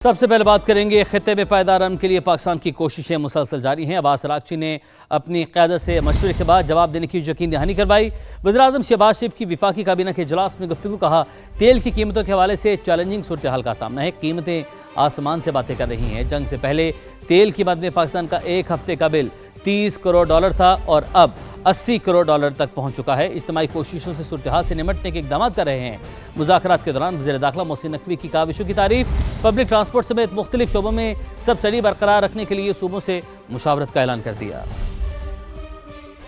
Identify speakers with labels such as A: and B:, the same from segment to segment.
A: सबसे पहले बात करेंगे खित्ते में पायदार अमन के लिए पाकिस्तान की कोशिशें मुसलसल जारी हैं। अब्बास अरागची ने अपनी क़यादत से मशवरे के बाद जवाब देने की यकीन दहानी करवाई। वज़ीर-ए-आज़म शहबाज शरीफ की विफाकी काबीना के इजलास में गुफ्तगू, कहा तेल की कीमतों के हवाले से चैलेंजिंग सूरत हाल का सामना है। कीमतें आसमान से बातें कर रही हैं। जंग से पहले तेल की मद में पाकिस्तान का एक हफ्ते का बिल $30 करोड़ था और अब $80 करोड़ तक पहुंच चुका है। इज्तिमाई कोशिशों से सूरत हाल से निमटने के इक़दाम कर रहे हैं। मुज़ाकरात के दौरान वज़ीर दाखिला मोहसिन नकवी की काविशों की तारीफ। पब्लिक ट्रांसपोर्ट समेत मुख्तलिफ शोबों में सब्सिडी बरकरार रखने के लिए सूबों से मुशावरत का ऐलान कर दिया।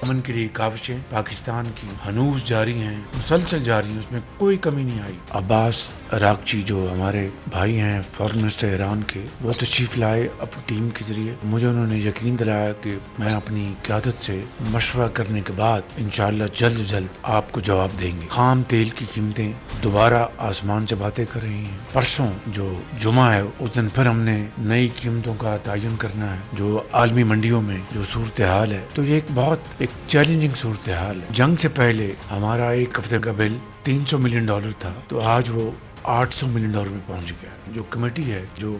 B: अमन के लिए काविशें पाकिस्तान की हनूज जारी हैं, मुसलसल जारी हैं, उसमें कोई कमी नहीं आई। अब्बास अरागची जो हमारे भाई हैं फॉरेन मिनिस्टर ईरान के, वो तशरीफ लाए अपनी टीम के जरिए। मुझे उन्होंने यकीन दिलाया कि मैं अपनी क़यादत से मशवरा करने के बाद इंशाअल्लाह जल्द आपको जवाब देंगे। खाम तेल की कीमतें दोबारा आसमान से बातें कर रही हैं। परसों जो जुमा है उस दिन फिर हमने नई कीमतों का तयन करना है। जो आलमी मंडियों में जो सूरत हाल है, तो ये एक चैलेंजिंग सूरत हाल है। जंग से पहले हमारा एक हफ्ते का बिल $300 मिलियन था, तो आज वो $800 मिलियन में पहुंच गया। जो कमेटी है जो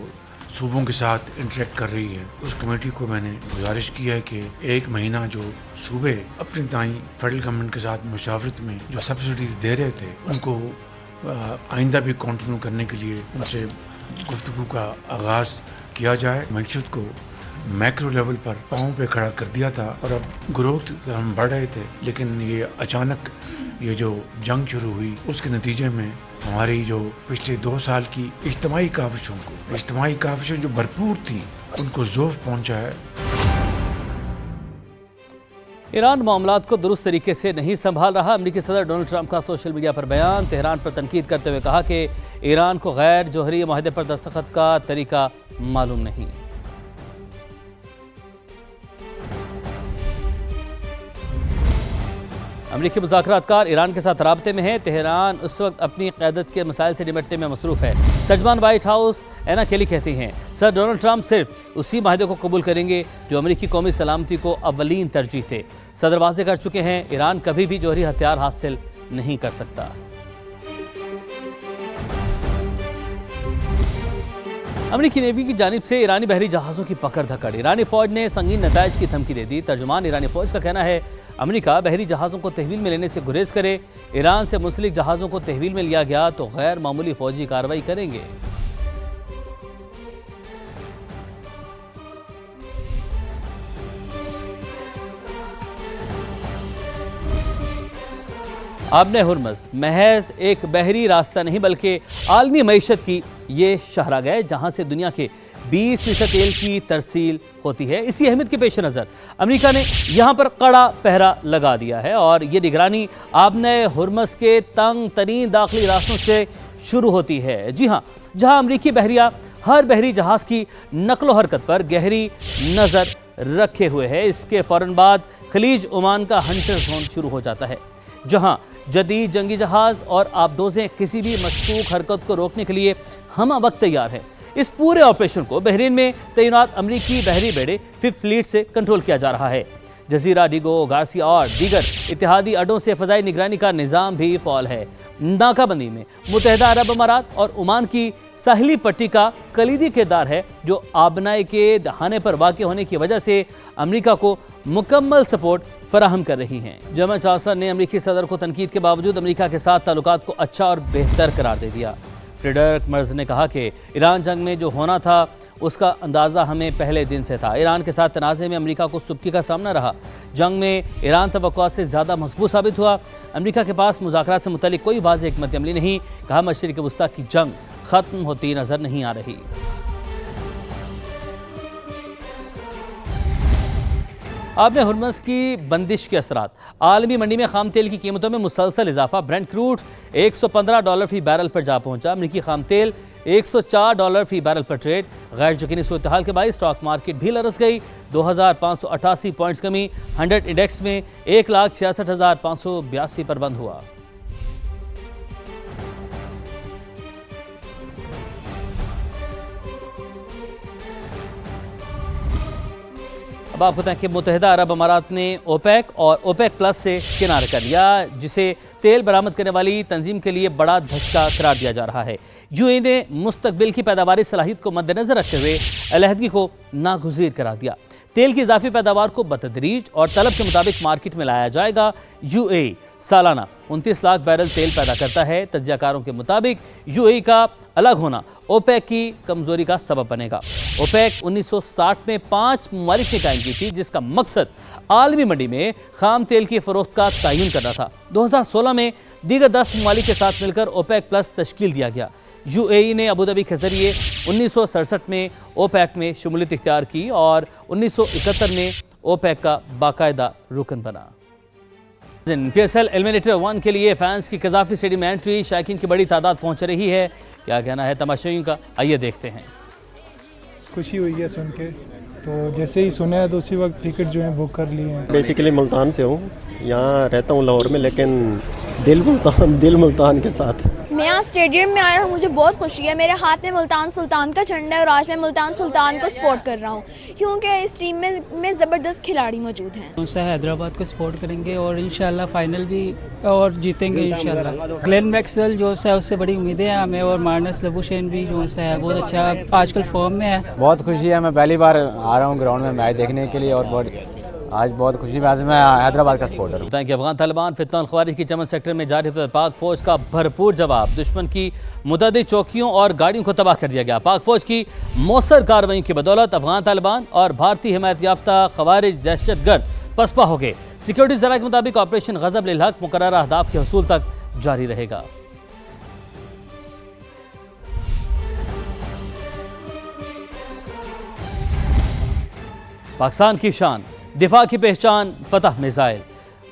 B: सूबों के साथ इंटरेक्ट कर रही है, उस कमेटी को मैंने गुजारिश की है कि एक महीना जो सूबे अपनी ताई फेडरल गवर्नमेंट के साथ मुशावरत में जो सब्सिडीज दे रहे थे, उनको आइंदा भी कंटिन्यू करने के लिए उनसे गुफ्तगू का आगाज़ किया जाए। मईशत को मैक्रो लेवल पर पाँव पे खड़ा कर दिया था और अब ग्रोथ हम बढ़ रहे थे, लेकिन ये अचानक ये जो जंग शुरू हुई उसके नतीजे में हमारी जो पिछले 2 साल की इज्तिमाई काविशों जो भरपूर थी, उनको ज़ोफ पहुंचा है।
A: ईरान मामलात को दुरुस्त तरीके से नहीं संभाल रहा। अमेरिकी सदर डोनाल्ड ट्रंप का सोशल मीडिया पर बयान। तेहरान पर तनकीद करते हुए कहा कि ईरान को गैर जोहरी माहदे पर दस्तखत का तरीका मालूम नहीं। अमरीकी मुज़ाकरातकार ईरान के साथ राब्ते में है। तेहरान उस वक्त अपनी क़यादत के मसाइल से निपटने में मसरूफ़ है। तर्जमान व्हाइट हाउस एना केली कहती हैं, सर डोनाल्ड ट्रंप सिर्फ उसी माहदे को कबूल करेंगे जो अमरीकी कौमी सलामती को अव्वलीन तरजीह थे। सदर वाज़े कर चुके हैं, ईरान कभी भी जोहरी हथियार हासिल नहीं कर सकता। अमरीकी नेवी की जानिब से ईरानी बहरी जहाज़ों की पकड़ धकड़। ईरानी फ़ौज ने संगीन नताइज की धमकी दे दी। तर्जुमान ईरानी फ़ौज का कहना है, अमेरिका बहरी जहाज़ों को तहवील में लेने से गुरेज करे। ईरान से मुंसलिक जहाज़ों को तहवील में लिया गया तो गैर मामूली फ़ौजी कार्रवाई करेंगे। आबने हुर्मज़ महज एक बहरी रास्ता नहीं बल्कि आलमी मईशत की ये शहरागह है, जहाँ से दुनिया के 20% तेल की तरसील होती है। इसी अहमियत के पेश नज़र अमेरिका ने यहाँ पर कड़ा पहरा लगा दिया है और ये निगरानी आबने हुर्मज़ के तंग तरीन दाखिली रास्तों से शुरू होती है। जी हाँ, जहाँ अमरीकी बहरिया हर बहरी जहाज़ की नकलो हरकत पर गहरी नज़र रखे हुए है। इसके फ़ौरन बाद खलीज ओमान का हंटर जोन शुरू हो जाता है, जहाँ जदीद जंगी जहाज़ और आबदोज़ें किसी भी मशकूक हरकत को रोकने के लिए हम वक्त तैयार हैं। इस पूरे ऑपरेशन को बहरीन में तैनात अमरीकी बहरी बेड़े 5th फ्लीट से कंट्रोल किया जा रहा है। जजीरा, डिगो, गार्सिया और दीगर इत्तेहादी अड्डों से फ़ज़ाई निगरानी का निज़ाम भी फ़ौल है। नाकाबंदी में मुत्तहिदा अरब अमारात और ओमान की साहिली पट्टी का कलीदी किरदार है, जो आबनाई के दहाने पर वाक़ होने की वजह से अमरीका को मुकम्मल सपोर्ट फराहम कर रही हैं। जमा चांसलर ने अमरीकी सदर को तनकीद के बावजूद अमरीका के साथ ताल्लुकात को अच्छा और बेहतर करार दे दिया। फ्रेडरिक मर्ज ने कहा कि ईरान जंग में जो होना था उसका अंदाज़ा हमें पहले दिन से था। ईरान के साथ तनाज़े में अमरीका को सुबकी का सामना रहा। जंग में ईरान तवक्कुआत से ज़्यादा मजबूत साबित हुआ। अमरीका के पास मुज़ाकरात से मुतल्लिक़ कोई वाज़ेह हिकमत अमली नहीं। कहा, मशरिक़ वस्ता की जंग ख़त्म होती नज़र नहीं आ रही। आबने हुर्मज़ की बंदिश के असरात। आलमी मंडी में खाम तेल की कीमतों में मुसलसल इजाफा। ब्रेंट क्रूड $115 फी बैरल पर जा पहुंचा। अमरीकी खाम तेल $104 फी बैरल पर ट्रेड। गैर यकीनी सूरत हाल के बाद स्टॉक मार्केट भी लरस गई। 2588 पॉइंट्स कमी। 100 इंडेक्स में 1,66,582 पर बंद हुआ। अब आपको बताएं कि मुत्तहिदा अरब अमारात ने ओपेक और ओपेक प्लस से किनारा कर लिया, जिसे तेल बरामद करने वाली तंजीम के लिए बड़ा धचका करार दिया जा रहा है। यूएई ने मुस्तकबिल की पैदावारी सलाहियत को मद्देनजर रखते हुए अलहदगी को नागुज़ीर करार दिया। तेल की इजाफी पैदावार को बतदरीज और तलब के मुताबिक मार्केट में लाया जाएगा। यूएई सालाना 29 लाख बैरल तेल पैदा करता है। तज्जियाकारों के मुताबिक यूएई का अलग होना ओपेक की कमजोरी का सबब बनेगा। ओपेक 1960 में 5 ममालिक ने कायम की थी, जिसका मकसद आलमी मंडी में खाम तेल की फरोख्त का तयन करना था। 2016 में दीगर 10 ममालिक के साथ मिलकर ओपेक प्लस तश्कील दिया गया। यूएई ने अबू धाबी के जरिए 1967 में ओपेक में शमूलियत इख्तियार की और 1971 में ओपेक का बाकायदा रुकन बना। PSL एलिमिनेटर 1 के लिए फैंस की कजाफी स्टेडियम में एंट्री, शायकीन की बड़ी तादाद पहुंच रही है। क्या कहना है तमाशाइयों का, आइए देखते हैं।
C: खुशी हुई है सुन के, तो जैसे ही सुना है तो उसी वक्त टिकट जो है बुक कर लिए हैं।
D: बेसिकली मुल्तान से हूँ, यहाँ रहता हूँ लाहौर में, लेकिन दिल मुल्तान के साथ।
E: मैं यहाँ स्टेडियम में आया हूँ, मुझे बहुत खुशी है। मेरे हाथ में मुल्तान सुल्तान का झंडा है और आज मैं मुल्तान सुल्तान को सपोर्ट कर रहा हूँ, क्योंकि इस टीम में ज़बरदस्त खिलाड़ी मौजूद हैं।
F: उनसे हैदराबाद को सपोर्ट करेंगे और इंशाल्लाह फाइनल भी और जीतेंगे इंशाल्लाह। ग्लेन मैक्सवेल जो है उससे बड़ी उम्मीदें हैं हमें, और मार्नस लबुशेन भी जो है बहुत अच्छा आजकल फॉर्म में है।
G: बहुत खुशी है, मैं पहली बार आ रहा हूँ ग्राउंड में मैच देखने के लिए और आज बहुत खुशी है। मैं हैदराबाद का सपोर्टर हूँ।
A: बताएं कि अफगान तालिबान फितना और ख्वारिज की चमन सेक्टर में जारी पाक फौज का भरपूर जवाब। दुश्मन की मुतअद्दिद चौकियों और गाड़ियों को तबाह कर दिया गया। पाक फौज की मौसर कार्रवाई की बदौलत अफगान तालिबान और भारतीय हिमायत याफ्ता ख्वारिज दहशतगर्द पसपा हो गए। सिक्योरिटी ज़राए के मुताबिक ऑपरेशन गज़ब लिल हक मुकर्रर अहदाफ के हसूल तक जारी रहेगा। पाकिस्तान की शान, दिफा की पहचान, फतह मिसाइल।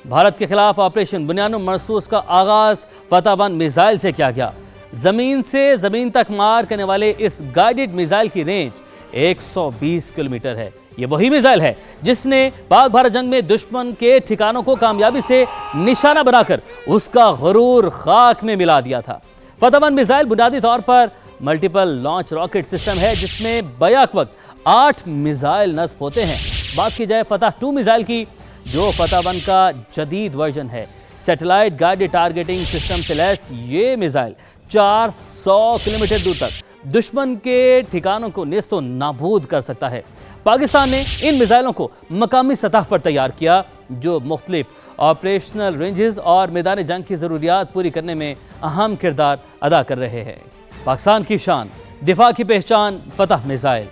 A: भारत के खिलाफ ऑपरेशन बुनियानुम मरसूस का आगाज फतह 1 मिसाइल से किया गया। जमीन से जमीन तक मार करने वाले इस गाइडेड मिसाइल की रेंज 120 किलोमीटर है। ये वही मिसाइल है जिसने पाक भारत जंग में दुश्मन के ठिकानों को कामयाबी से निशाना बनाकर उसका गुरूर खाक में मिला दिया था। फतह 1 मिसाइल बुनियादी तौर पर मल्टीपल लॉन्च रॉकेट सिस्टम है, जिसमें बैक वक्त 8 मिसाइल नस्ब होते हैं। बात की जाए फतह 2 मिसाइल की, जो फतह 1 का जदीद वर्जन है। सैटेलाइट गाइडेड टारगेटिंग सिस्टम से लैस ये मिसाइल 400 किलोमीटर दूर तक दुश्मन के ठिकानों को नेस्तो नाबूद कर सकता है। पाकिस्तान ने इन मिसाइलों को मकामी सतह पर तैयार किया, जो मुख्तलिफ ऑपरेशनल रेंजेस और मैदान जंग की ज़रूरियात पूरी करने में अहम किरदार अदा कर रहे हैं। पाकिस्तान की शान, दिफा की पहचान, फतह मिसाइल।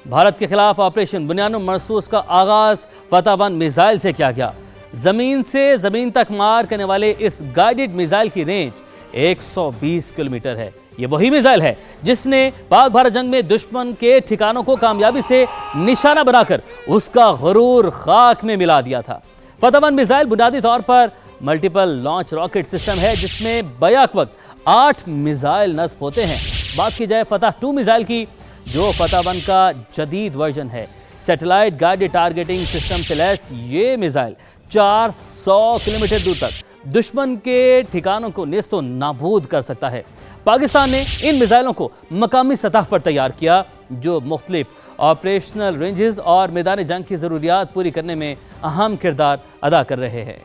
A: भारत के खिलाफ ऑपरेशन बुनियानुम मरसूस का आगाज फतह 1 मिसाइल से किया गया। जमीन से जमीन तक मार करने वाले इस गाइडेड मिसाइल की रेंज 120 किलोमीटर है। ये वही मिसाइल है जिसने पाक भारत जंग में दुश्मन के ठिकानों को कामयाबी से निशाना बनाकर उसका गुरूर खाक में मिला दिया था। फतह 1 मिसाइल बुनियादी तौर पर मल्टीपल लॉन्च रॉकेट सिस्टम है, जिसमें बैक वक्त 8 मिसाइल नस्ब होते हैं। बात की जाए फतह 2 मिसाइल की, जो फतह 1 का जदीद वर्जन है। सैटेलाइट गाइडेड टारगेटिंग सिस्टम से लैस ये मिसाइल 400 किलोमीटर दूर तक दुश्मन के ठिकानों को नेस्तो नाबूद कर सकता है। पाकिस्तान ने इन मिसाइलों को मकामी सतह पर तैयार किया, जो मुख्तलिफ ऑपरेशनल रेंजेस और मैदान जंग की ज़रूरियात पूरी करने में अहम किरदार अदा कर रहे हैं।